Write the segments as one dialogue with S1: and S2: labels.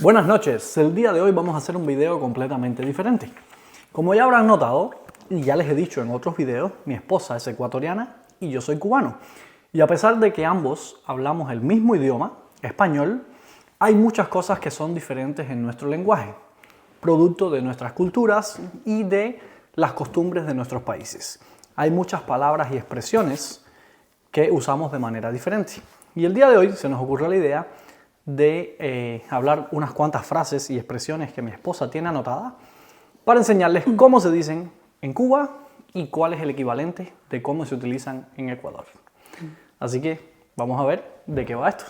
S1: Buenas noches, el día de hoy vamos a hacer un video completamente diferente. Como ya habrán notado, y ya les he dicho en otros videos, mi esposa es ecuatoriana y yo soy cubano. Y a pesar de que ambos hablamos el mismo idioma, español, hay muchas cosas que son diferentes en nuestro lenguaje, producto de nuestras culturas y de las costumbres de nuestros países. Hay muchas palabras y expresiones que usamos de manera diferente. Y el día de hoy se nos ocurrió la idea de hablar unas cuantas frases y expresiones que mi esposa tiene anotadas para enseñarles cómo se dicen en Cuba y cuál es el equivalente de cómo se utilizan en Ecuador. Así que vamos a ver de qué va esto.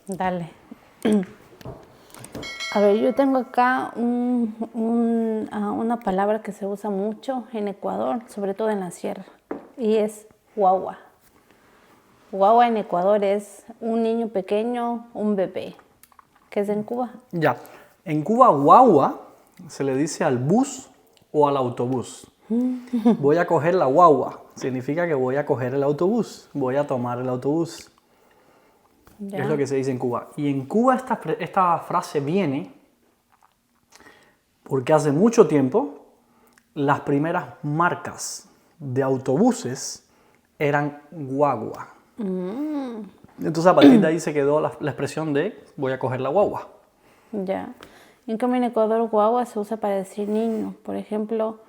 S2: Dale. A ver, yo tengo acá una palabra que se usa mucho en Ecuador, sobre todo en la sierra, y es guagua. Guagua en Ecuador es un niño pequeño, un bebé. ¿Qué es en Cuba?
S1: Ya, en Cuba guagua se le dice al bus o al autobús. Voy a coger la guagua, significa que voy a coger el autobús, voy a tomar el autobús.
S2: Ya.
S1: Es lo que se dice en Cuba. Y en Cuba esta frase viene porque hace mucho tiempo las primeras marcas de autobuses eran guagua. Entonces a partir de ahí se quedó la expresión de voy a coger la guagua.
S2: Ya. En cambio, en Ecuador, guagua se usa para decir niño. Por ejemplo,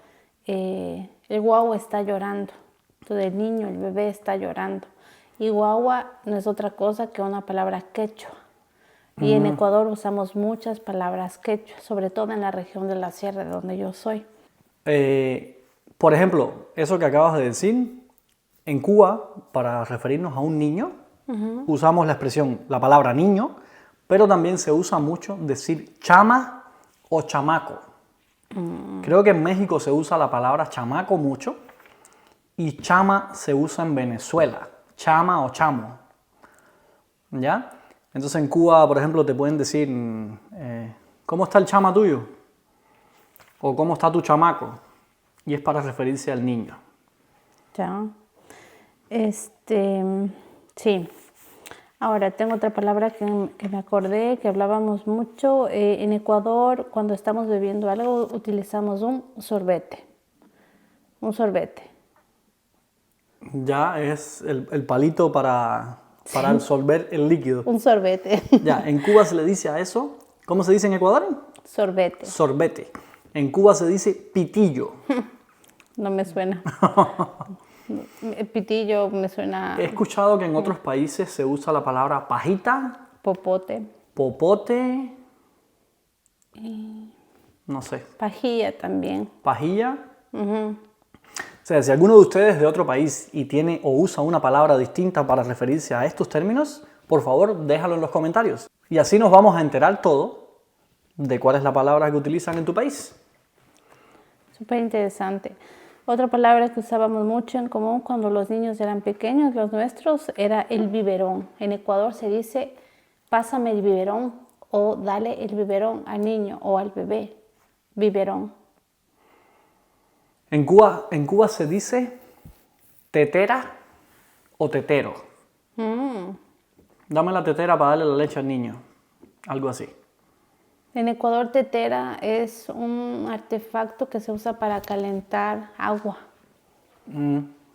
S2: el guagua está llorando. Entonces, el niño, el bebé está llorando. Y guagua no es otra cosa que una palabra quechua. Y en Ecuador usamos muchas palabras quechua, sobre todo en la región de la sierra, de donde yo soy.
S1: Por ejemplo, eso que acabas de decir, en Cuba, para referirnos a un niño, usamos la expresión, la palabra niño, pero también se usa mucho decir chama o chamaco. Creo que en México se usa la palabra chamaco mucho y chama se usa en Venezuela, chama o chamo. ¿Ya? Entonces en Cuba, por ejemplo, te pueden decir, ¿cómo está el chama tuyo? O ¿cómo está tu chamaco? Y es para referirse al niño.
S2: Ya. Sí. Ahora, tengo otra palabra que me acordé, que hablábamos mucho. En Ecuador, cuando estamos bebiendo algo, utilizamos un sorbete. Un sorbete.
S1: Ya es el palito para absorber el líquido.
S2: Un sorbete.
S1: Ya, en Cuba se le dice a eso, ¿cómo se dice en Ecuador?
S2: Sorbete.
S1: Sorbete. En Cuba se dice pitillo.
S2: No me suena. El pitillo me suena
S1: He escuchado que en otros países se usa la palabra pajita,
S2: popote.
S1: popote, no sé,
S2: Pajilla también.
S1: pajilla. O sea, si alguno de ustedes es de otro país y tiene o usa una palabra distinta para referirse a estos términos, por favor, déjalo en los comentarios. Y así nos vamos a enterar todo de cuál es la palabra que utilizan en tu país.
S2: Súper interesante. Otra palabra que usábamos mucho en común cuando los niños eran pequeños, los nuestros, era el biberón. En Ecuador se dice, pásame el biberón o dale el biberón al niño o al bebé. Biberón.
S1: En Cuba se dice tetera o tetero. Dame la tetera para darle la leche al niño. Algo así.
S2: En Ecuador, tetera es un artefacto que se usa para calentar agua.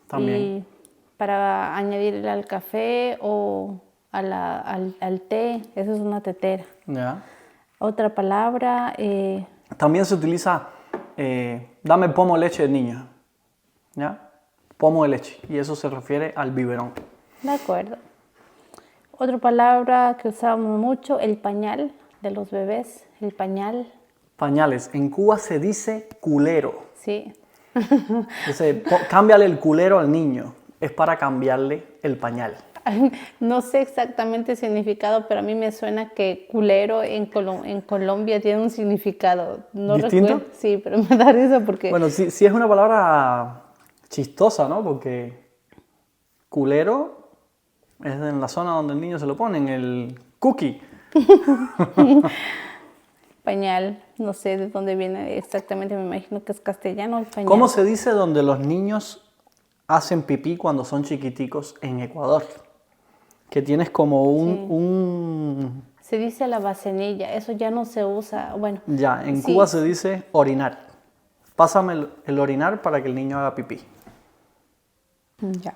S1: También.
S2: Y para añadirle al café o al té, eso es una tetera.
S1: Ya.
S2: Otra palabra,
S1: También se utiliza, dame el pomo de leche del niño. ¿Ya? Pomo de leche. Y eso se refiere al biberón.
S2: de acuerdo. Otra palabra que usábamos mucho, el pañal de los bebés, el pañal.
S1: Pañales. En Cuba se dice culero.
S2: Sí.
S1: Dice, cámbiale el culero al niño. Es para cambiarle el pañal.
S2: No sé exactamente el significado, pero a mí me suena que culero en Colombia tiene un significado. No
S1: ¿Distinto?
S2: recuerdo. Sí, pero me da risa porque...
S1: Bueno, sí es una palabra chistosa, ¿no? Porque culero es en la zona donde el niño se lo ponen, el cookie.
S2: Pañal, no sé de dónde viene exactamente, me imagino que es castellano el pañal.
S1: ¿Cómo se dice donde los niños hacen pipí cuando son chiquiticos en Ecuador? Que tienes como un
S2: Se dice la vasenilla, eso ya no se usa. Bueno,
S1: Ya, en
S2: sí.
S1: Cuba se dice orinar. Pásame el orinar para que el niño haga pipí.
S2: Ya.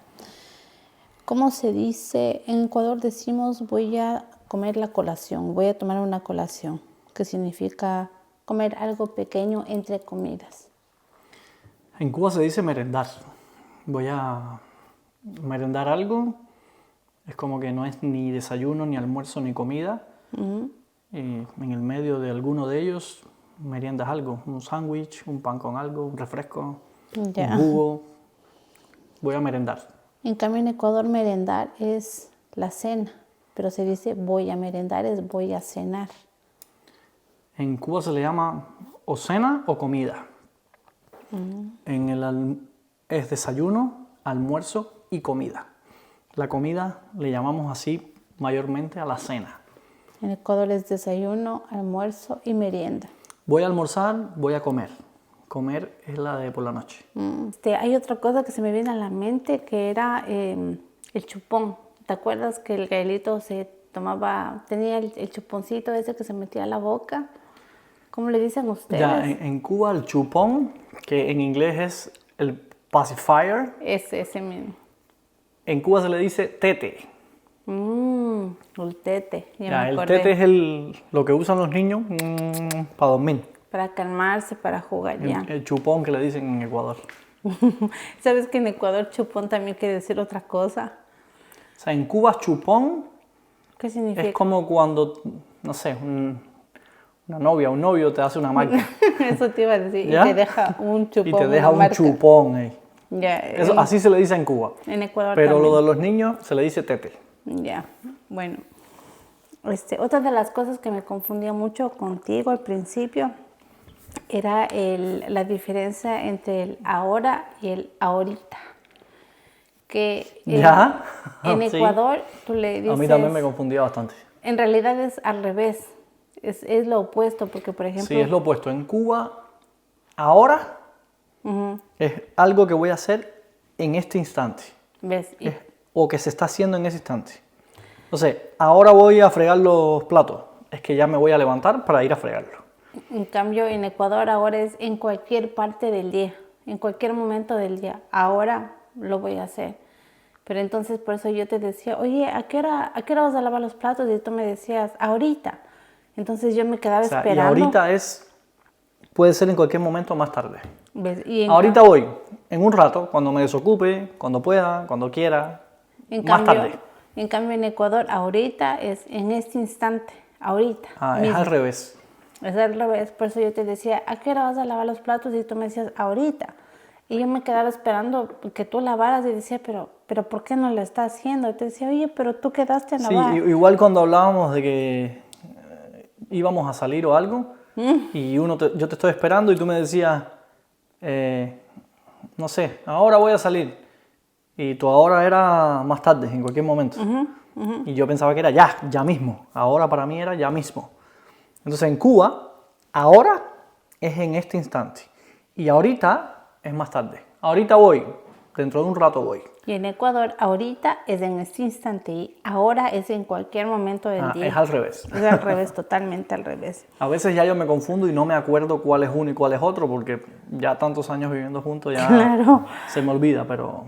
S2: ¿Cómo se dice? En Ecuador decimos voy a comer la colación, voy a tomar una colación, que significa comer algo pequeño entre comidas.
S1: En Cuba se dice merendar. Voy a merendar algo. Es como que no es ni desayuno, ni almuerzo, ni comida. Y en el medio de alguno de ellos meriendas algo. Un sándwich, un pan con algo, un refresco,
S2: Ya.
S1: un jugo. Voy a merendar.
S2: En cambio, en Ecuador merendar es la cena, pero se dice voy a merendar es voy a cenar.
S1: En Cuba se le llama o cena o comida. Es desayuno, almuerzo y comida. La comida le llamamos así mayormente a la cena.
S2: En Ecuador es desayuno, almuerzo y merienda.
S1: Voy a almorzar, voy a comer. Comer es la de por la noche.
S2: Hay otra cosa que se me viene a la mente que era el chupón. ¿Te acuerdas que el Gaelito se tomaba, tenía el chuponcito ese que se metía a la boca? ¿Cómo le dicen ustedes?
S1: Ya, en Cuba el chupón, que en inglés es el pacifier,
S2: Ese mismo.
S1: en Cuba se le dice tete.
S2: El tete, ya
S1: Ya,
S2: me
S1: el
S2: acordé.
S1: tete es lo que usan los niños para dormir.
S2: Para calmarse, para jugar ya.
S1: El chupón que le dicen en Ecuador.
S2: ¿Sabes que en Ecuador chupón también quiere decir otra cosa?
S1: O sea, en Cuba chupón
S2: ¿Qué significa?
S1: es como cuando, no sé, una novia, un novio te hace una marca.
S2: Eso te iba a decir.
S1: ¿Ya?
S2: Y te deja un chupón.
S1: Y te deja
S2: una
S1: un
S2: marca.
S1: chupón ahí.
S2: Ya,
S1: Eso, así se le dice en Cuba.
S2: en Ecuador
S1: Pero
S2: también.
S1: lo de los niños se le dice tete.
S2: Ya, bueno. Otra de las cosas que me confundía mucho contigo al principio era la diferencia entre el ahora y el ahorita. Que
S1: ¿Ya?
S2: en
S1: Sí.
S2: Ecuador tú le dices...
S1: A mí también me confundía bastante.
S2: En realidad es al revés. Es lo opuesto, porque por ejemplo...
S1: Sí, es lo opuesto. En Cuba, ahora es algo que voy a hacer en este instante.
S2: ¿Ves?
S1: O que se está haciendo en ese instante. Entonces, ahora voy a fregar los platos. Es que ya me voy a levantar para ir a fregarlos.
S2: En cambio, en Ecuador ahora es en cualquier parte del día, en cualquier momento del día. Ahora lo voy a hacer. Pero entonces por eso yo te decía, oye, ¿a qué hora vas a lavar los platos? Y tú me decías, ahorita. Entonces yo me quedaba
S1: O sea, y
S2: esperando.
S1: ahorita puede ser en cualquier momento más tarde.
S2: ¿Ves? Y
S1: Ahorita voy, en un rato, cuando me desocupe, cuando pueda, cuando quiera, más tarde.
S2: En cambio, en Ecuador, ahorita es en este instante, ahorita.
S1: Es
S2: mismo.
S1: al revés.
S2: Es al revés, por eso yo te decía, ¿a qué hora vas a lavar los platos? Y tú me decías, ahorita. Y yo me quedaba esperando que tú lavaras y decía, pero ¿por qué no lo estás haciendo? Y te decía, oye, pero tú quedaste en
S1: Sí,
S2: lavar.
S1: igual cuando hablábamos de que íbamos a salir o algo, y yo te estoy esperando y tú me decías, no sé, ahora voy a salir. Y tu ahora era más tarde, en cualquier momento. Y yo pensaba que era ya mismo. Ahora para mí era ya mismo. Entonces en Cuba, ahora es en este instante. Y ahorita es más tarde. Ahorita voy, dentro de un rato voy.
S2: Y en Ecuador, ahorita es en este instante y ahora es en cualquier momento del día.
S1: Es al revés.
S2: Es al revés, totalmente al revés.
S1: A veces ya yo me confundo y no me acuerdo cuál es uno y cuál es otro, porque ya tantos años viviendo juntos ya
S2: Claro.
S1: se me olvida, pero...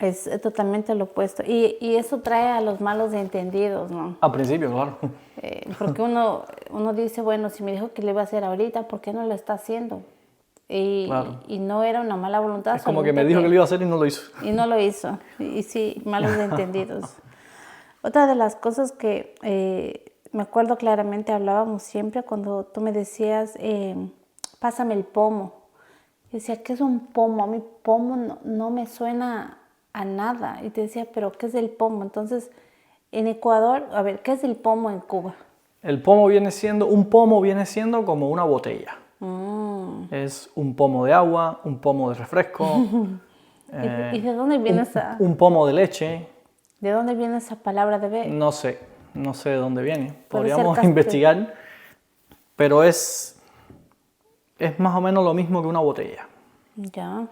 S2: Es totalmente lo opuesto. Y eso trae a los malos entendidos, ¿no?
S1: Al principio, claro.
S2: Porque uno dice, bueno, si me dijo que le iba a hacer ahorita, ¿por qué no lo está haciendo?
S1: Claro.
S2: Y no era una mala voluntad.
S1: Es como que
S2: solamente
S1: me dijo que lo iba a hacer y no lo hizo.
S2: Y no lo hizo. Y sí, malos entendidos. Otra de las cosas que me acuerdo claramente, hablábamos siempre cuando tú me decías, pásame el pomo. Yo decía, ¿qué es un pomo? A mí pomo no me suena a nada. Y te decía, ¿pero qué es el pomo? Entonces, en Ecuador, a ver, ¿qué es el pomo en Cuba?
S1: Un pomo viene siendo como una botella. Es un pomo de agua, un pomo de refresco.
S2: ¿Y de dónde viene esa?
S1: Un pomo de leche.
S2: ¿De dónde viene esa palabra de ver?
S1: No sé de dónde viene.
S2: Puede ser
S1: Podríamos investigar, pero es más o menos lo mismo que una botella.
S2: Ya.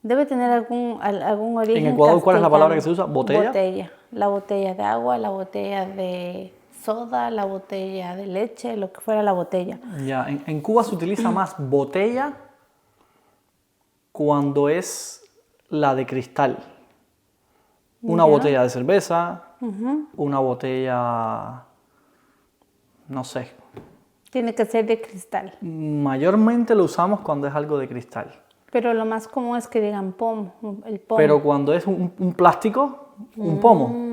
S2: Debe tener algún origen
S1: ¿En Ecuador cuál es la palabra que se
S2: castellano.
S1: usa? ¿Botella?
S2: Botella. la botella de agua, la botella de soda, la botella de leche, lo que fuera la botella.
S1: Ya, en Cuba se utiliza más botella cuando es la de cristal. Una
S2: Ya.
S1: botella de cerveza, una botella, no sé.
S2: Tiene que ser de cristal.
S1: Mayormente lo usamos cuando es algo de cristal.
S2: Pero lo más común es que digan pomo, el pomo.
S1: Pero cuando es un plástico, un pomo.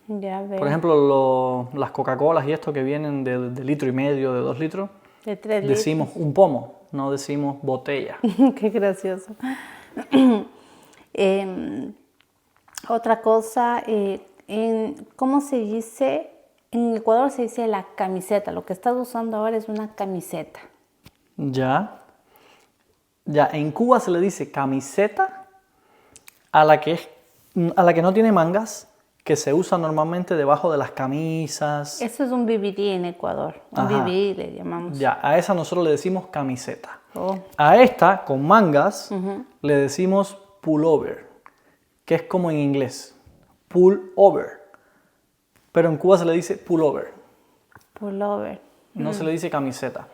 S2: Ya veo.
S1: Por ejemplo, las Coca-Colas y esto que vienen de litro y medio, de 2 litros,
S2: De 3
S1: decimos un pomo, no decimos botella.
S2: litros. Qué gracioso. Otra cosa, ¿cómo se dice? En Ecuador se dice la camiseta. Lo que estás usando ahora es una camiseta.
S1: Ya. Ya, en Cuba se le dice camiseta a la que no tiene mangas, que se usa normalmente debajo de las camisas.
S2: Eso es un BBD en Ecuador. Un
S1: Ajá.
S2: BBD le llamamos.
S1: Ya, a esa nosotros le decimos camiseta.
S2: Oh,
S1: A esta, con mangas, le decimos pullover, que es como en inglés, pullover. Pero en Cuba se le dice pullover,
S2: pullover.
S1: no se le dice camiseta.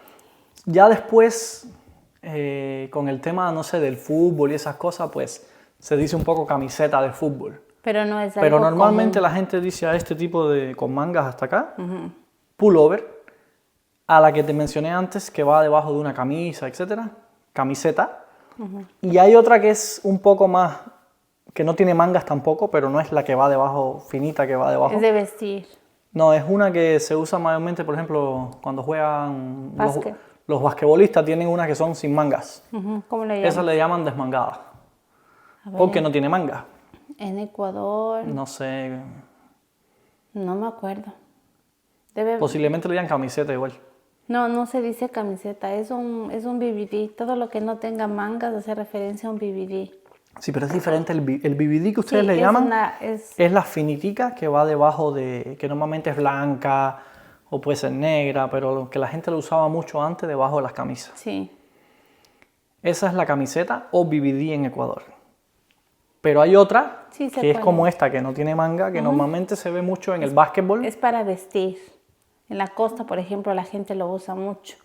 S1: Ya después, con el tema, no sé, del fútbol y esas cosas, pues se dice un poco camiseta de fútbol.
S2: Pero no es algo
S1: Pero normalmente
S2: común.
S1: la gente dice a este tipo de, con mangas hasta acá, pullover, a la que te mencioné antes, que va debajo de una camisa, etcétera, camiseta. Y hay otra que es un poco más, que no tiene mangas tampoco, pero no es la que va debajo, finita que va debajo.
S2: Es de vestir.
S1: No, es una que se usa mayormente, por ejemplo, cuando juegan
S2: Básquet.
S1: los basquetbolistas, tienen unas que son sin mangas.
S2: ¿Cómo le llaman?
S1: Esas le llaman desmangadas,
S2: A ver,
S1: porque no tiene manga.
S2: en Ecuador,
S1: No sé,
S2: no me acuerdo. Debe...
S1: posiblemente le llaman camiseta igual.
S2: No, no se dice camiseta, es un BBD. Todo lo que no tenga mangas hace referencia a un BBD.
S1: Sí, pero es diferente. El BBD que ustedes
S2: Sí,
S1: le
S2: es
S1: llaman
S2: una-
S1: es la finitica que va debajo de, que normalmente es blanca o puede ser negra, pero lo que la gente lo usaba mucho antes debajo de las camisas.
S2: Sí,
S1: Esa es la camiseta o BBD en Ecuador. Pero hay otra
S2: Sí, sé
S1: que es
S2: cuál
S1: como
S2: es.
S1: esta, que no tiene manga, que normalmente se ve mucho en el básquetbol.
S2: es para vestir. En la costa, por ejemplo, la gente lo usa mucho.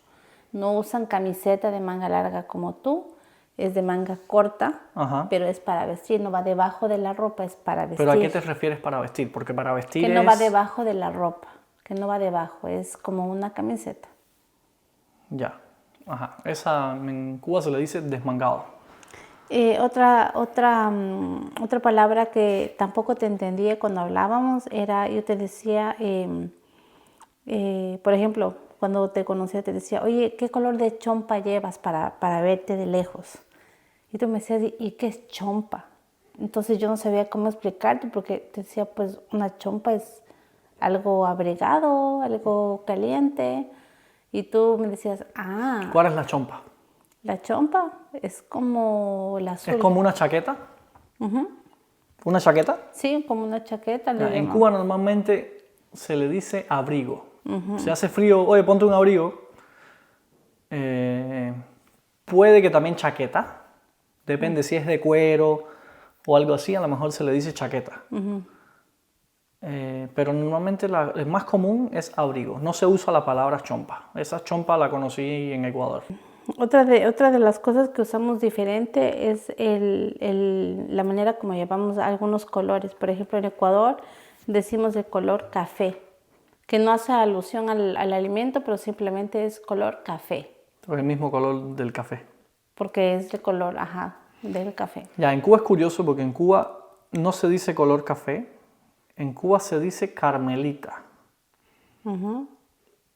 S2: No usan camiseta de manga larga como tú, es de manga corta,
S1: Ajá.
S2: pero es para vestir, no va debajo de la ropa, es para vestir.
S1: ¿Pero a qué te refieres para vestir? Porque para vestir
S2: Que no
S1: es...
S2: va debajo de la ropa, que no va debajo, es como una camiseta.
S1: Ya. Ajá. Esa en Cuba se le dice desmangado.
S2: Otra palabra que tampoco te entendía cuando hablábamos era, yo te decía, por ejemplo, cuando te conocía te decía, oye, ¿qué color de chompa llevas para verte de lejos? Y tú me decías, ¿y qué es chompa? Entonces yo no sabía cómo explicarte porque te decía, pues una chompa es algo abrigado, algo caliente. Y tú me decías, ah,
S1: ¿Cuál es la chompa?
S2: la chompa es como la azul.
S1: ¿Es como una chaqueta? ¿Una chaqueta?
S2: Sí, como una chaqueta. le
S1: En
S2: llamamos.
S1: Cuba normalmente se le dice abrigo. Si hace frío, oye, ponte un abrigo. Puede que también chaqueta. Depende si es de cuero o algo así, a lo mejor se le dice chaqueta. Pero normalmente el más común es abrigo. No se usa la palabra chompa. Esa chompa la conocí en Ecuador.
S2: Otra de las cosas que usamos diferente es la manera como llevamos algunos colores. Por ejemplo, en Ecuador decimos de color café, que no hace alusión al alimento, pero simplemente es color café,
S1: Es el mismo color del café.
S2: porque es de color, del café.
S1: Ya, en Cuba es curioso porque en Cuba no se dice color café, en Cuba se dice carmelita.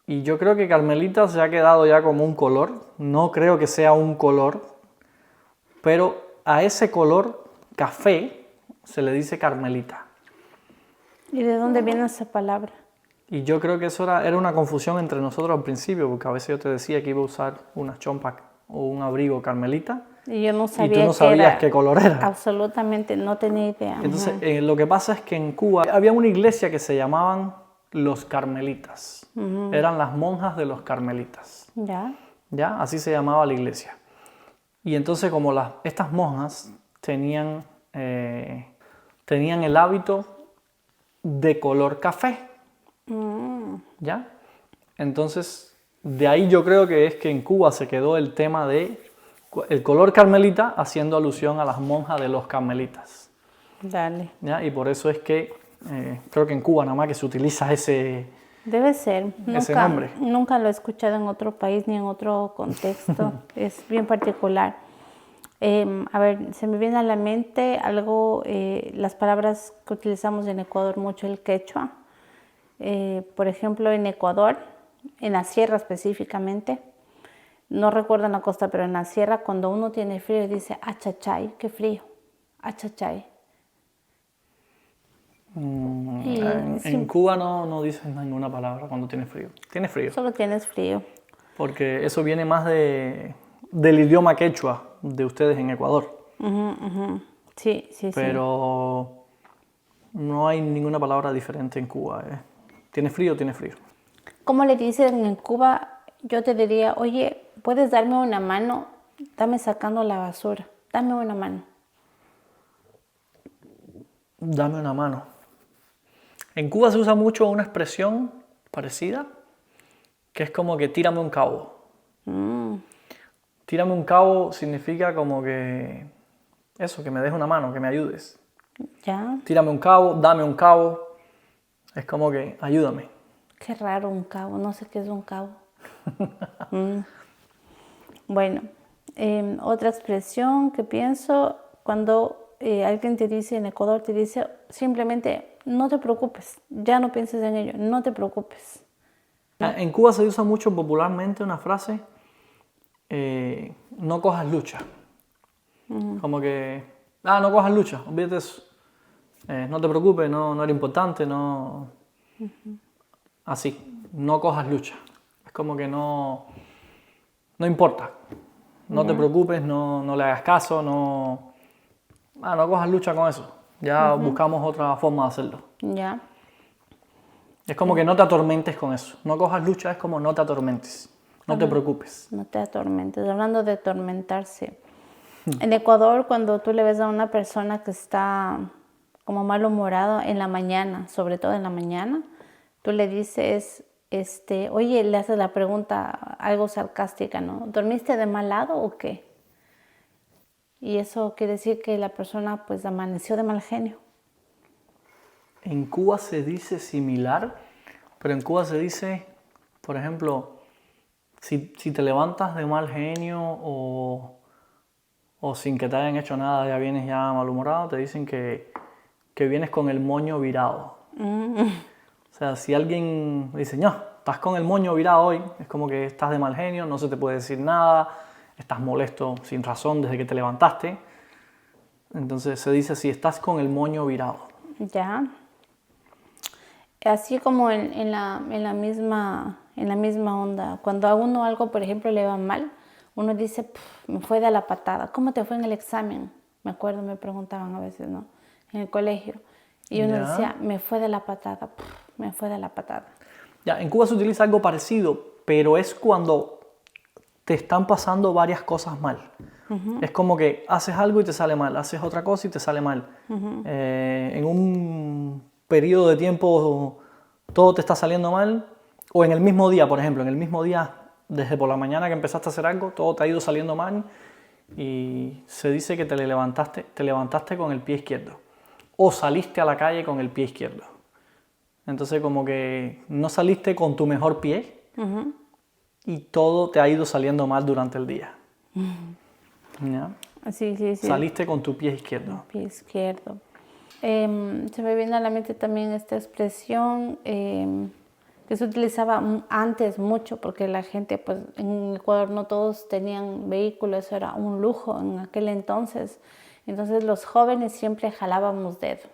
S1: Y yo creo que carmelita se ha quedado ya como un color, no creo que sea un color, pero a ese color café se le dice carmelita.
S2: ¿Y de dónde viene esa palabra?
S1: Y yo creo que eso era una confusión entre nosotros al principio, porque a veces yo te decía que iba a usar una chompa o un abrigo carmelita,
S2: Y yo no
S1: y
S2: sabía
S1: tú no
S2: qué
S1: sabías
S2: era.
S1: qué color era.
S2: Absolutamente, no tenía idea.
S1: Entonces, lo que pasa es que en Cuba había una iglesia que se llamaban los carmelitas. Eran las monjas de los carmelitas.
S2: ¿Ya?
S1: ¿Ya? Así se llamaba la iglesia. Y entonces, como estas monjas tenían el hábito de color café. ¿Ya? Entonces, de ahí yo creo que es que en Cuba se quedó el tema de el color carmelita, haciendo alusión a las monjas de los carmelitas.
S2: Dale.
S1: ¿Ya? Y por eso es que creo que en Cuba nada más que se utiliza ese
S2: Debe ser.
S1: nombre.
S2: Nunca lo he escuchado en otro país ni en otro contexto. Es bien particular. A ver, se me viene a la mente algo, las palabras que utilizamos en Ecuador mucho, el quechua. Por ejemplo, en Ecuador, en la sierra específicamente, no recuerdo en la costa, pero en la sierra, cuando uno tiene frío, dice achachay, qué frío, achachay.
S1: En Cuba no dices ninguna palabra cuando tienes frío. Tienes frío.
S2: Solo tienes frío.
S1: Porque eso viene más del idioma quechua de ustedes en Ecuador.
S2: Sí.
S1: Pero no hay ninguna palabra diferente en Cuba. ¿Tienes frío? Tienes frío.
S2: ¿Cómo le dicen en Cuba? Yo te diría, oye, ¿puedes darme una mano? Dame sacando la basura. Dame una mano.
S1: Dame una mano. En Cuba se usa mucho una expresión parecida, que es como que tírame un cabo. Tírame un cabo significa como que eso, que me des una mano, que me ayudes.
S2: Ya.
S1: Tírame un cabo, dame un cabo. Es como que ayúdame.
S2: Qué raro un cabo, no sé qué es un cabo. Bueno, otra expresión que pienso cuando alguien te dice en Ecuador, te dice simplemente no te preocupes, ya no pienses en ello, no te preocupes.
S1: En Cuba se usa mucho popularmente una frase, no cojas lucha. Como que, no cojas lucha, olvídate eso. No te preocupes, no era importante, no... Así, no cojas lucha. Es como que no importa. No te preocupes, no le hagas caso, no cojas lucha con eso. Ya buscamos otra forma de hacerlo.
S2: Ya.
S1: Es como que no te atormentes con eso. No cojas lucha, es como no te atormentes. No te preocupes.
S2: No te atormentes. Hablando de atormentarse. En Ecuador, cuando tú le ves a una persona que está como malhumorado en la mañana, sobre todo en la mañana, tú le dices, oye, le haces la pregunta algo sarcástica, ¿no? ¿Dormiste de mal lado o qué? Y eso quiere decir que la persona pues amaneció de mal genio.
S1: En Cuba se dice similar, pero en Cuba se dice, por ejemplo, si te levantas de mal genio o sin que te hayan hecho nada, ya vienes ya malhumorado, te dicen que vienes con el moño virado. O sea, si alguien dice, no, estás con el moño virado hoy, es como que estás de mal genio, no se te puede decir nada, estás molesto sin razón desde que te levantaste. Entonces se dice así, estás con el moño virado.
S2: Ya. Así como en la misma onda, cuando a uno algo, por ejemplo, le va mal, uno dice, me fue de la patada. ¿Cómo te fue en el examen? Me acuerdo, me preguntaban a veces, ¿no? En el colegio. Y uno decía, me fue de la patada, me fue de la patada.
S1: Ya, en Cuba se utiliza algo parecido, pero es cuando te están pasando varias cosas mal. Es como que haces algo y te sale mal, haces otra cosa y te sale mal. En un periodo de tiempo todo te está saliendo mal, o en el mismo día, por ejemplo, en el mismo día, desde por la mañana que empezaste a hacer algo, todo te ha ido saliendo mal y se dice que te levantaste con el pie izquierdo o saliste a la calle con el pie izquierdo. Entonces como que no saliste con tu mejor pie y todo te ha ido saliendo mal durante el día. ¿Ya?
S2: Sí.
S1: Saliste con tu pie izquierdo.
S2: Pie izquierdo. Se me viene a la mente también esta expresión que se utilizaba antes mucho porque la gente, pues en Ecuador no todos tenían vehículos, eso era un lujo en aquel entonces. Entonces los jóvenes siempre jalábamos dedo.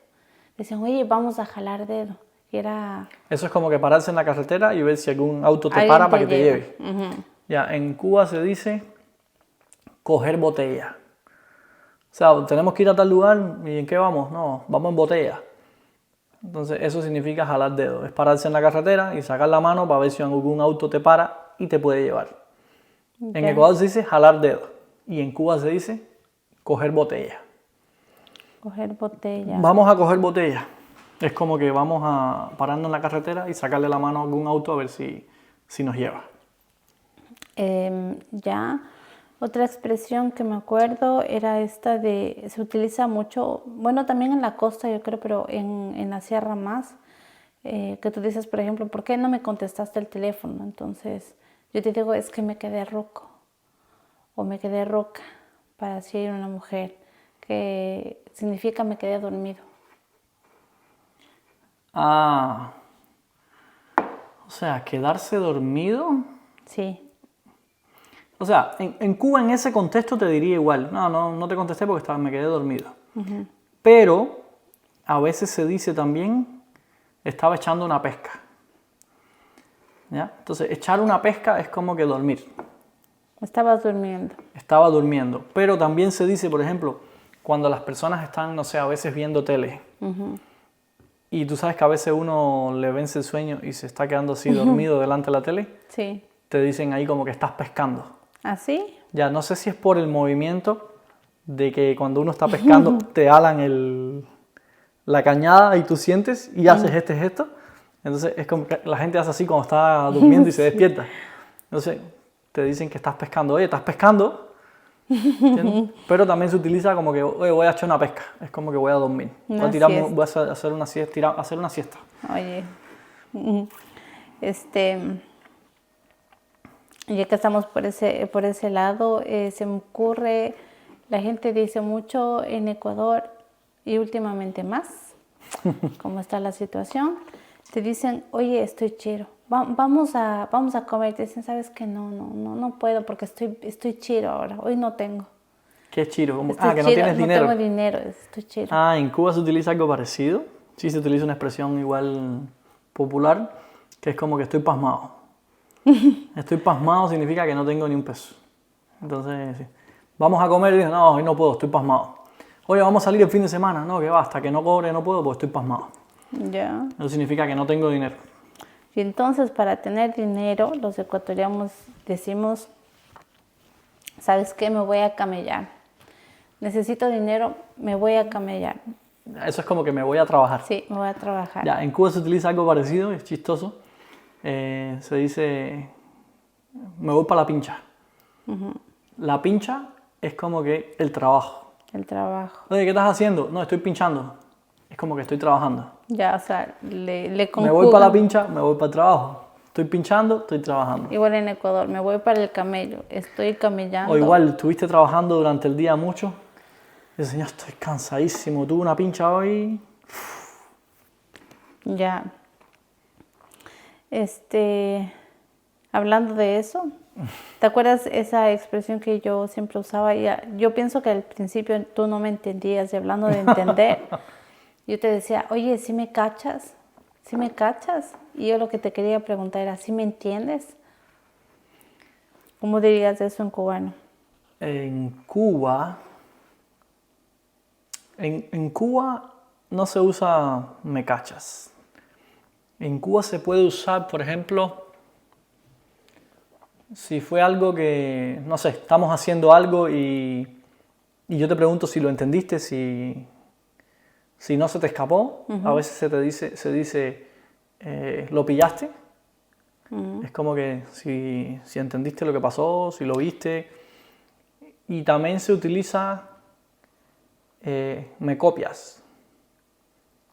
S2: Decían, oye, vamos a jalar dedo. Y era...
S1: Eso es como que pararse en la carretera y ver si algún auto te para para que te lleve. Ya, en Cuba se dice coger botella. O sea, tenemos que ir a tal lugar y ¿en qué vamos? No, vamos en botella. Entonces eso significa jalar dedo. Es pararse en la carretera y sacar la mano para ver si algún auto te para y te puede llevar. En Ecuador se dice jalar dedo y en Cuba se dice coger botella.
S2: Coger botella.
S1: Vamos a coger botella. Es como que vamos a pararnos en la carretera y sacarle la mano a algún auto a ver si nos lleva.
S2: Ya, otra expresión que me acuerdo era esta se utiliza mucho, bueno, también en la costa yo creo, pero en la sierra más, que tú dices, por ejemplo, ¿por qué no me contestaste el teléfono? Entonces, yo te digo, es que me quedé roco o me quedé roca, para decir una mujer, que significa me quedé dormido.
S1: Ah, o sea, quedarse dormido.
S2: Sí.
S1: O sea, en Cuba en ese contexto te diría igual. No te contesté porque me quedé dormido. Pero a veces se dice también, estaba echando una pesca. ¿Ya? Entonces, echar una pesca es como que dormir.
S2: Estabas durmiendo.
S1: Estaba durmiendo. Pero también se dice, por ejemplo, cuando las personas están, no sé, a veces viendo tele. Y tú sabes que a veces uno le vence el sueño y se está quedando así dormido delante de la tele.
S2: Sí.
S1: Te dicen ahí como que estás pescando.
S2: ¿Así?
S1: Ya, no sé si es por el movimiento de que cuando uno está pescando te alan la cañada y tú sientes y haces este gesto. Entonces es como que la gente hace así cuando está durmiendo y se despierta. Entonces te dicen que estás pescando. Oye, estás pescando. ¿Entiendes? Pero también se utiliza como que, oye, voy a echar una pesca. Es como que voy a dormir. Voy a hacer una siesta.
S2: Oye, ya que estamos por ese lado, se me ocurre, la gente dice mucho en Ecuador y últimamente más, como está la situación, te dicen, oye, estoy chiro, vamos a comer. Te dicen, ¿sabes qué? No puedo porque estoy chiro ahora, hoy no tengo.
S1: ¿Qué es chiro? Que
S2: chiro,
S1: no tienes dinero.
S2: No tengo dinero, estoy chiro.
S1: Ah, en Cuba se utiliza algo parecido. Sí, se utiliza una expresión igual popular, que es como que estoy pasmado. Estoy pasmado significa que no tengo ni un peso. Entonces, sí. Vamos a comer y digo, no, hoy no puedo, estoy pasmado. Oye, vamos a salir el fin de semana. No, que va, hasta que no cobre no puedo porque estoy pasmado.
S2: Ya.
S1: Eso significa que no tengo dinero.
S2: Y entonces, para tener dinero, los ecuatorianos decimos, ¿sabes qué? Me voy a camellar. Necesito dinero, me voy a camellar.
S1: Eso es como que me voy a trabajar.
S2: Sí, me voy a trabajar.
S1: Ya, en Cuba se utiliza algo parecido, es chistoso. Se dice, me voy para la pincha. La pincha es como que el trabajo.
S2: El trabajo.
S1: Oye, ¿qué estás haciendo? No, estoy pinchando. Es como que estoy trabajando.
S2: Ya, o sea, le
S1: Me voy para la pincha, me voy para el trabajo. Estoy pinchando, estoy trabajando.
S2: Igual en Ecuador, me voy para el camello, estoy camellando.
S1: O igual, estuviste trabajando durante el día mucho. Y señor, estoy cansadísimo, tuve una pincha hoy.
S2: Ya. Hablando de eso, ¿te acuerdas esa expresión que yo siempre usaba? Yo pienso que al principio tú no me entendías, y hablando de entender, yo te decía, oye, ¿sí me cachas? ¿Sí me cachas? Y yo lo que te quería preguntar era, ¿sí me entiendes? ¿Cómo dirías eso en cubano?
S1: En Cuba no se usa me cachas. En Cuba se puede usar, por ejemplo, si fue algo que, no sé, estamos haciendo algo y yo te pregunto si lo entendiste, si no se te escapó. A veces se dice ¿lo pillaste? Es como que si entendiste lo que pasó, si lo viste. Y también se utiliza me copias.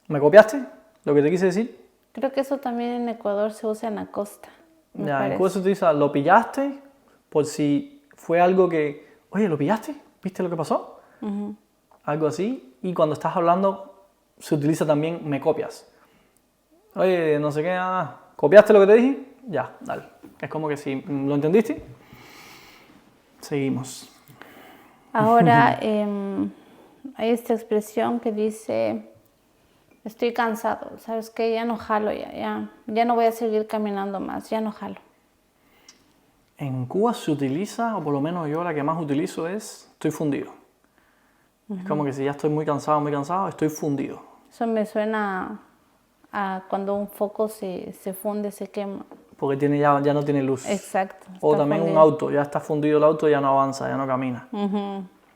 S1: ¿Me copiaste? ¿Lo que te quise decir?
S2: Creo que eso también en Ecuador se usa en la costa.
S1: Ya, en Cuba se utiliza lo pillaste por si fue algo que, oye, ¿lo pillaste? ¿Viste lo que pasó? Algo así. Y cuando estás hablando se utiliza también me copias. Oye, no sé qué, ¿copiaste lo que te dije? Ya, dale. Es como que si lo entendiste, seguimos.
S2: Ahora hay esta expresión que dice, estoy cansado, ¿sabes qué? Ya no jalo, ya no voy a seguir caminando más, ya no jalo.
S1: En Cuba se utiliza, o por lo menos yo la que más utilizo es, estoy fundido. Es como que si ya estoy muy cansado, estoy fundido.
S2: Eso me suena a cuando un foco se funde, se quema.
S1: Porque ya no tiene luz.
S2: Exacto.
S1: O también fundido. Un auto, ya está fundido el auto, ya no avanza, ya no camina.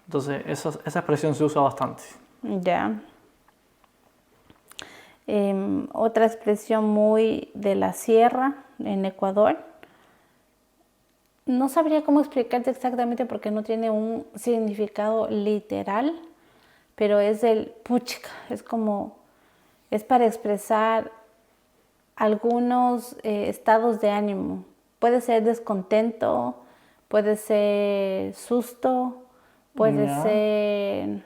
S1: Entonces esa expresión se usa bastante.
S2: Ya. Otra expresión muy de la sierra en Ecuador. No sabría cómo explicarte exactamente porque no tiene un significado literal, pero es el puchica, es para expresar algunos estados de ánimo. Puede ser descontento, puede ser susto, puede ser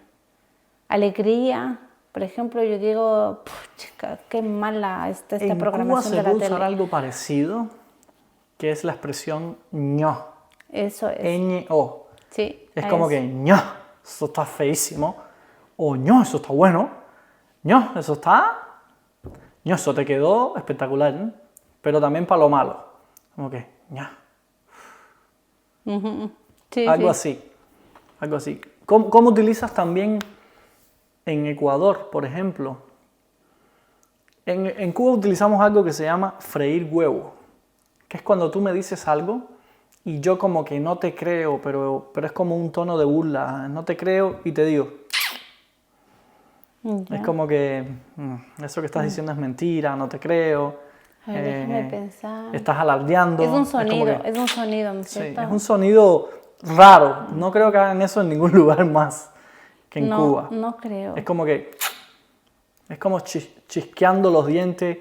S2: alegría. Por ejemplo, yo digo, puchica, qué mala está esta programación de la tele.
S1: En Cuba se puede usar algo parecido, que es la expresión ño.
S2: Eso es.
S1: Ñ-O.
S2: Sí.
S1: Es como que ño, eso está feísimo. O ño, eso está bueno. ño, eso está... ño, eso te quedó espectacular. ¿Eh? Pero también para lo malo. Como que ño.
S2: Sí,
S1: Algo
S2: sí.
S1: así. Algo así. ¿Cómo utilizas también en Ecuador, por ejemplo? En Cuba utilizamos algo que se llama freír huevo. Que es cuando tú me dices algo y yo como que no te creo, pero es como un tono de burla. No te creo y te digo. Es como que eso que estás diciendo es mentira, no te creo.
S2: A ver, déjame pensar.
S1: Estás alardeando.
S2: Es un sonido, ¿no es
S1: Sí,
S2: cierto?
S1: es un sonido raro. No creo que hagan eso en ningún lugar más que en Cuba.
S2: No creo.
S1: Es como que... es como chisqueando los dientes,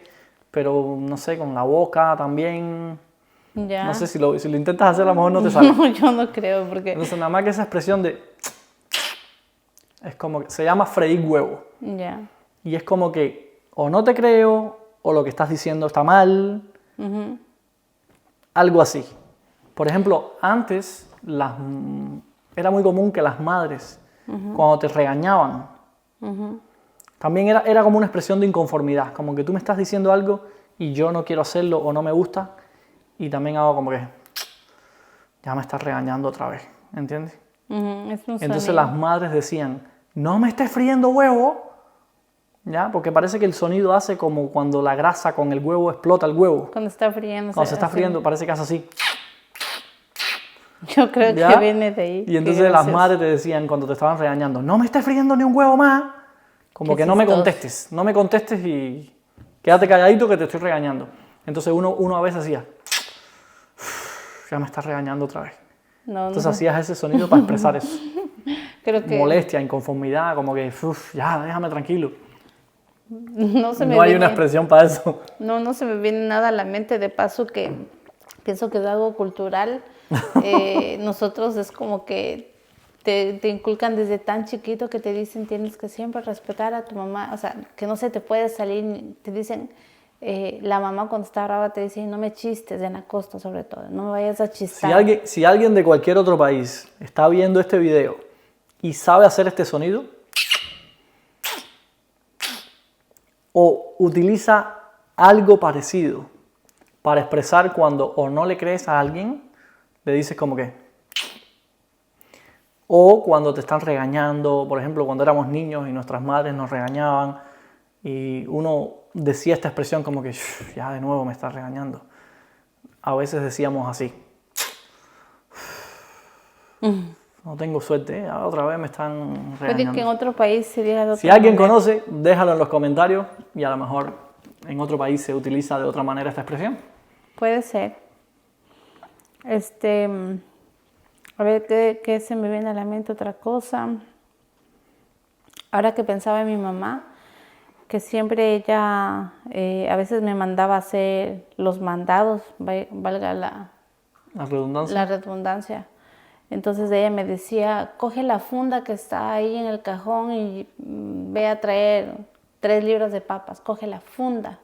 S1: pero no sé, con la boca también.
S2: Ya.
S1: No sé, si lo intentas hacer a lo mejor no te sale.
S2: No, yo no creo, porque...
S1: Entonces nada más que esa expresión de... es como que se llama freír huevo.
S2: Ya.
S1: Y es como que o no te creo, o lo que estás diciendo está mal. Algo así. Por ejemplo, antes era muy común que las madres, cuando te regañaban, también era como una expresión de inconformidad. Como que tú me estás diciendo algo y yo no quiero hacerlo o no me gusta. Y también hago como que ya me estás regañando otra vez. ¿Entiendes?
S2: Es un
S1: Entonces
S2: sonido.
S1: las madres decían, no me estés friendo huevo. ¿Ya? Porque parece que el sonido hace como cuando la grasa con el huevo explota el huevo.
S2: Cuando está friendo.
S1: Cuando se está friendo parece que hace así.
S2: Yo creo
S1: ¿Ya?
S2: que viene de ahí.
S1: Y entonces las madres te decían cuando te estaban regañando, no me estés friendo ni un huevo más. Como
S2: Qué
S1: que no me
S2: chistoso.
S1: no me contestes y quédate calladito que te estoy regañando. Entonces uno a veces hacía, ya me estás regañando otra vez.
S2: No,
S1: Entonces
S2: no.
S1: hacías ese sonido para expresar eso.
S2: Creo que
S1: Molestia, inconformidad, como que, ya, déjame tranquilo.
S2: no se me
S1: No hay
S2: viene,
S1: una expresión para eso.
S2: no se me viene nada a la mente, de paso que pienso que es algo cultural. Nosotros es como que te inculcan desde tan chiquito que te dicen tienes que siempre respetar a tu mamá, o sea, que no se te puede salir, te dicen, la mamá cuando está brava te dice no me chistes, en la costa sobre todo, no me vayas a chistar.
S1: Si alguien de cualquier otro país está viendo este video y sabe hacer este sonido, o utiliza algo parecido para expresar cuando o no le crees a alguien, le dices como que... o cuando te están regañando, por ejemplo, cuando éramos niños y nuestras madres nos regañaban y uno decía esta expresión como que ya de nuevo me estás regañando. A veces decíamos así. No tengo suerte, ¿eh? Otra vez me están
S2: Puede
S1: regañando.
S2: que en otro país se diga de otra
S1: Si alguien
S2: manera.
S1: conoce, déjalo en los comentarios y a lo mejor en otro país se utiliza de otra manera esta expresión.
S2: Puede ser. A ver, ¿qué se me viene a la mente? Otra cosa. Ahora que pensaba en mi mamá, que siempre ella a veces me mandaba a hacer los mandados, valga
S1: La redundancia.
S2: la redundancia. Entonces ella me decía, coge la funda que está ahí en el cajón y ve a traer 3 libras de papas, coge la funda.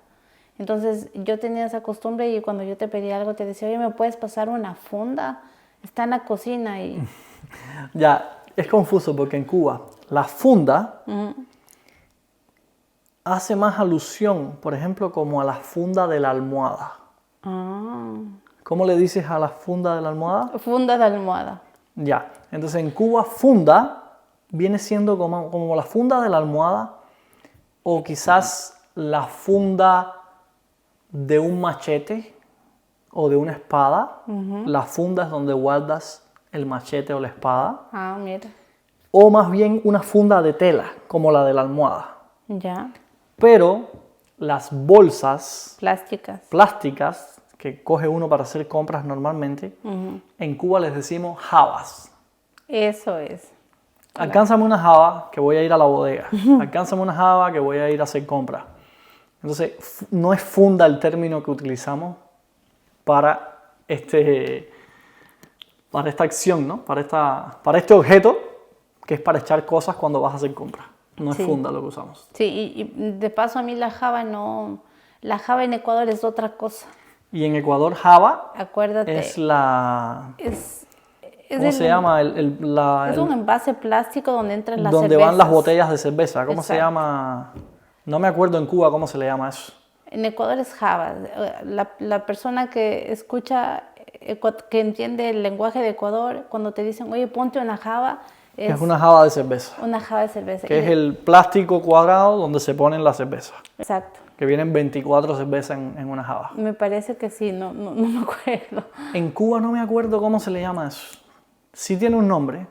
S2: Entonces yo tenía esa costumbre y cuando yo te pedía algo te decía, oye, ¿me puedes pasar una funda? Está en la cocina y...
S1: Ya, es confuso porque en Cuba la funda hace más alusión, por ejemplo, como a la funda de la almohada.
S2: Ah,
S1: ¿Cómo le dices a la funda de la almohada?
S2: funda de almohada.
S1: Ya, entonces en Cuba funda viene siendo como la funda de la almohada o quizás la funda de un machete o de una espada. La funda es donde guardas el machete o la espada.
S2: Ah, mira.
S1: O más bien una funda de tela, como la de la almohada.
S2: Ya.
S1: Pero las bolsas
S2: plásticas.
S1: que coge uno para hacer compras normalmente, en Cuba les decimos jabas.
S2: Eso es.
S1: Alcánzame una java que voy a ir a la bodega. Alcánzame una java que voy a ir a hacer compras. Entonces, no es funda el término que utilizamos para esta acción, ¿no? Para este objeto que es para echar cosas cuando vas a hacer compras. No es funda lo que usamos.
S2: Sí, y de paso a mí la java en Ecuador es otra cosa.
S1: Y en Ecuador java
S2: Acuérdate.
S1: es la... ¿Cómo se
S2: el-
S1: llama?
S2: Es un envase plástico donde entran las
S1: donde
S2: cervezas.
S1: van las botellas de cerveza. ¿Cómo se
S2: Exacto.
S1: llama? No me acuerdo en Cuba cómo se le llama eso.
S2: En Ecuador es java. La persona que escucha, que entiende el lenguaje de Ecuador, cuando te dicen, oye, ponte una java,
S1: Es una java de cerveza.
S2: una java de cerveza.
S1: Que es el plástico cuadrado donde se ponen las cervezas.
S2: Exacto.
S1: Que vienen 24 cervezas en una java.
S2: Me parece que sí, no me acuerdo.
S1: En Cuba no me acuerdo cómo se le llama eso. Sí tiene un nombre,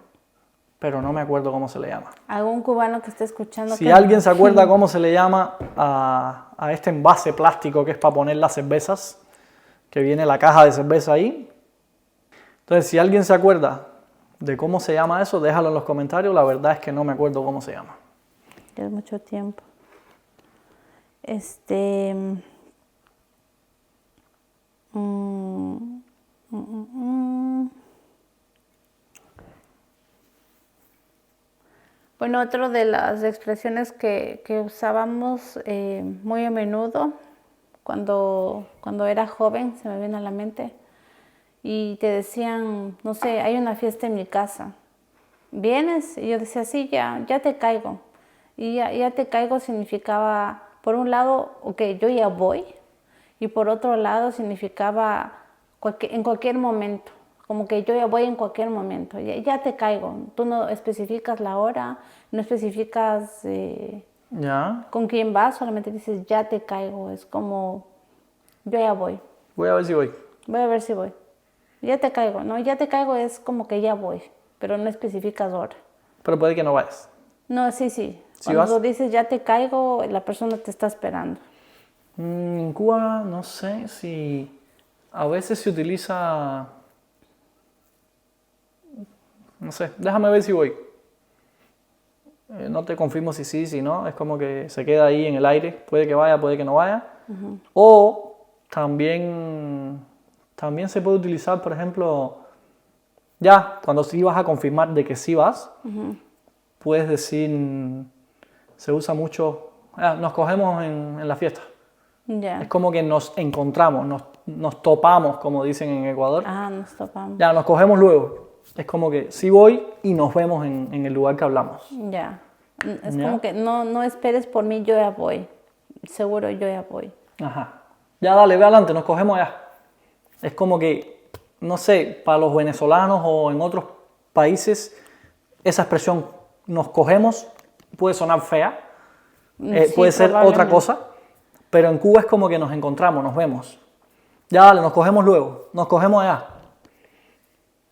S1: pero no me acuerdo cómo se le llama.
S2: Algún cubano que esté escuchando.
S1: Si alguien se acuerda cómo se le llama a este envase plástico que es para poner las cervezas, que viene la caja de cerveza ahí. Entonces, si alguien se acuerda de cómo se llama eso, déjalo en los comentarios. La verdad es que no me acuerdo cómo se llama.
S2: Es mucho tiempo. Bueno, otra de las expresiones que usábamos muy a menudo cuando era joven, se me viene a la mente, y te decían, no sé, hay una fiesta en mi casa, ¿vienes? Y yo decía, sí, ya te caigo. Y ya te caigo significaba, por un lado, ok, yo ya voy, y por otro lado significaba en cualquier momento. Como que yo ya voy en cualquier momento, ya te caigo. Tú no especificas la hora, no especificas
S1: ¿Ya?
S2: con quién vas, solamente dices ya te caigo. Es como yo ya voy.
S1: Voy a ver si voy.
S2: Voy a ver si voy. Ya te caigo. No, ya te caigo es como que ya voy, pero no especificas hora.
S1: Pero puede que no vayas.
S2: No, sí.
S1: ¿Sí
S2: Cuando
S1: vas?
S2: dices ya te caigo, la persona te está esperando.
S1: En Cuba no sé si a veces se utiliza... No sé, déjame ver si voy. No te confirmo si sí, si no. Es como que se queda ahí en el aire. Puede que vaya, puede que no vaya. O también se puede utilizar, por ejemplo, ya cuando sí vas a confirmar de que sí vas, puedes decir, se usa mucho, nos cogemos en la fiesta.
S2: Ya.
S1: Es como que nos encontramos, nos topamos, como dicen en Ecuador.
S2: Nos topamos.
S1: Ya, nos cogemos luego. Es como que sí voy y nos vemos en el lugar que hablamos.
S2: Ya. Es
S1: Ya.
S2: como que no esperes por mí, yo ya voy. Seguro yo ya voy.
S1: Ajá. Ya dale, ve adelante, nos cogemos ya. Es como que, no sé, para los venezolanos o en otros países, esa expresión nos cogemos puede sonar fea,
S2: Sí,
S1: puede ser otra
S2: probablemente.
S1: cosa, pero en Cuba es como que nos encontramos, nos vemos. Ya dale, nos cogemos luego, nos cogemos allá.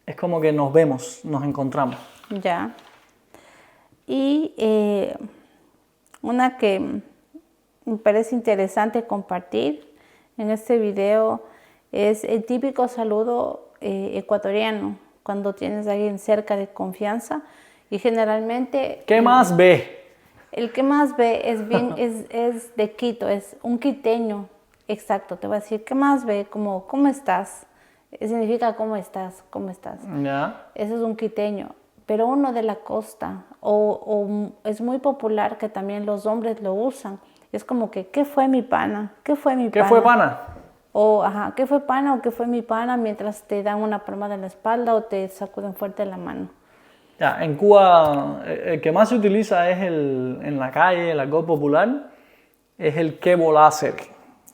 S1: Es como que nos vemos, nos encontramos.
S2: Ya. Y una que me parece interesante compartir en este video es el típico saludo ecuatoriano cuando tienes a alguien cerca de confianza y generalmente
S1: ¿Qué más ve?
S2: el que más ve es de Quito, es un quiteño, exacto, te voy a decir, ¿qué más ve? Como, ¿cómo estás? Significa ¿cómo estás? ¿Cómo estás?
S1: Ya.
S2: Ese es un quiteño, pero uno de la costa, o es muy popular que también los hombres lo usan. Es como que, ¿qué fue mi pana? ¿Qué fue mi
S1: ¿Qué
S2: pana?
S1: fue, pana?
S2: O, ajá, ¿qué fue pana o qué fue mi pana? Mientras te dan una palmada en la espalda o te sacuden fuerte la mano.
S1: Ya, en Cuba el que más se utiliza es en la calle, el argot popular, es el que volá hacer,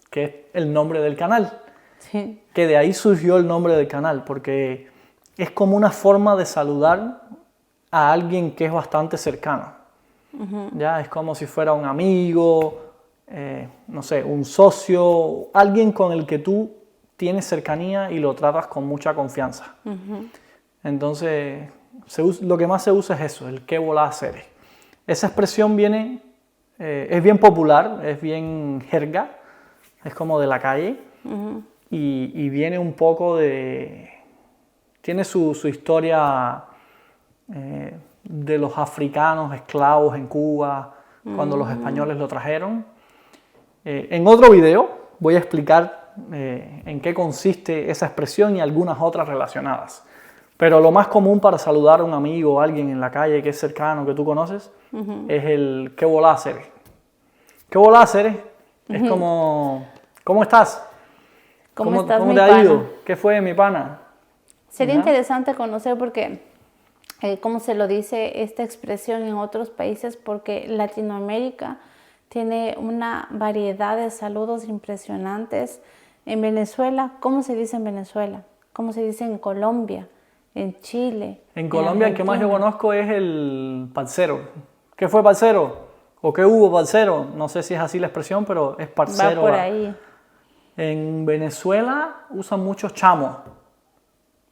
S1: que es el nombre del canal.
S2: Sí.
S1: Que de ahí surgió el nombre del canal, porque es como una forma de saludar a alguien que es bastante cercano. Ya, es como si fuera un amigo, no sé, un socio, alguien con el que tú tienes cercanía y lo tratas con mucha confianza. Entonces, lo que más se usa es eso, el que volá hacer. Esa expresión viene es bien popular, es bien jerga, es como de la calle y viene un poco de... Tiene su historia de los africanos esclavos en Cuba, cuando los españoles lo trajeron. En otro video voy a explicar en qué consiste esa expresión y algunas otras relacionadas. Pero lo más común para saludar a un amigo o a alguien en la calle que es cercano, que tú conoces, es el ¿qué volá hacer? ¿Qué volá hacer? Es como ¿cómo estás?
S2: ¿Cómo estás,
S1: ¿Cómo
S2: mi
S1: te ha
S2: pana?
S1: ido? ¿Qué fue, mi pana?
S2: Sería
S1: ¿Ya?
S2: interesante conocer porque, cómo se lo dice esta expresión en otros países, porque Latinoamérica tiene una variedad de saludos impresionantes. En Venezuela, ¿cómo se dice en Venezuela? ¿Cómo se dice en Colombia? En Chile.
S1: En Colombia el que más yo
S2: Argentina.
S1: conozco es el parcero. ¿Qué fue parcero? ¿O qué hubo parcero? No sé si es así la expresión, pero es parcero.
S2: Va por ahí.
S1: En Venezuela usan muchos chamos.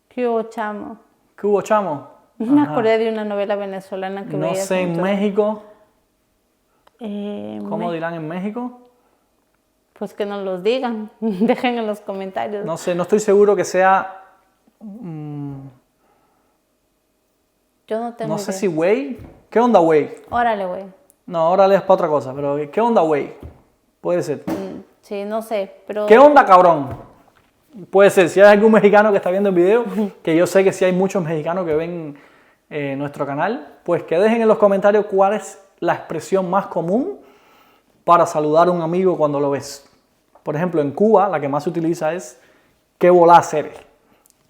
S2: ¿Qué hubo, chamo?
S1: ¿Qué hubo chamo?
S2: Me acordé de una novela venezolana que
S1: No
S2: veía
S1: sé
S2: hace
S1: en
S2: mucho
S1: México.
S2: tiempo.
S1: ¿Cómo dirán en México?
S2: Pues que nos los digan, dejen en los comentarios.
S1: No sé, no estoy seguro que sea...
S2: Yo no tengo
S1: No sé
S2: idea.
S1: si güey. ¿Qué onda, güey?
S2: Órale, güey.
S1: No, ahora lees para otra cosa, pero ¿qué onda, güey? Puede ser.
S2: Sí, no sé, pero...
S1: ¿Qué onda, cabrón? Puede ser. Si hay algún mexicano que está viendo el video, que yo sé que sí hay muchos mexicanos que ven nuestro canal, pues que dejen en los comentarios cuál es la expresión más común para saludar a un amigo cuando lo ves. Por ejemplo, en Cuba la que más se utiliza es ¿qué volá hacer?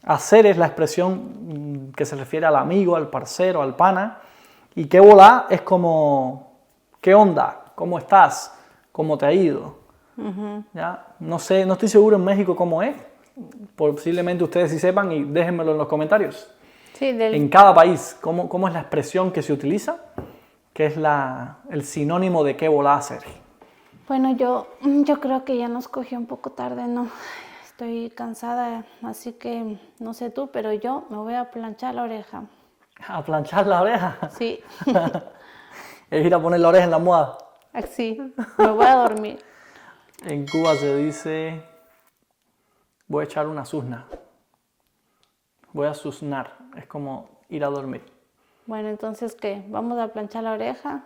S1: Hacer es la expresión que se refiere al amigo, al parcero, al pana. Y qué volá es como ¿qué onda? ¿Cómo estás? ¿Cómo te ha ido? ¿Ya? No sé, no estoy seguro en México cómo es. Posiblemente ustedes sí sepan y déjenmelo en los comentarios.
S2: Sí,
S1: En cada país, ¿cómo es la expresión que se utiliza? ¿Qué es el sinónimo de qué volá hacer?
S2: Bueno, yo creo que ya nos cogió un poco tarde, ¿no? Estoy cansada, así que no sé tú, pero yo me voy a planchar la oreja.
S1: ¿A planchar la oreja?
S2: Sí,
S1: Es ir a poner la oreja en la almohada.
S2: así, me voy a dormir.
S1: En Cuba se dice, voy a echar una susna. Voy a susnar. Es como ir a dormir.
S2: Bueno, entonces, ¿qué? ¿Vamos a planchar la oreja?